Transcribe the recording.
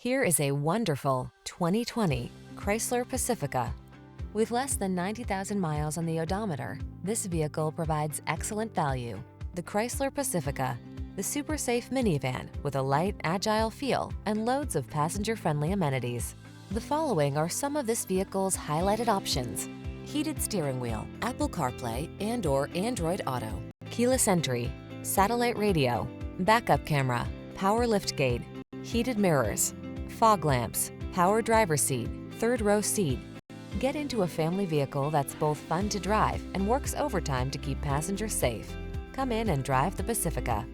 Here is a wonderful 2020 Chrysler Pacifica. With less than 90,000 miles on the odometer, this vehicle provides excellent value. The Chrysler Pacifica, the super safe minivan with a light, agile feel and loads of passenger-friendly amenities. The following are some of this vehicle's highlighted options: heated steering wheel, Apple CarPlay and/or Android Auto, keyless entry, satellite radio, backup camera, power liftgate, heated mirrors, fog lamps, power driver's seat, third row seat. Get into a family vehicle that's both fun to drive and works overtime to keep passengers safe. Come in and drive the Pacifica.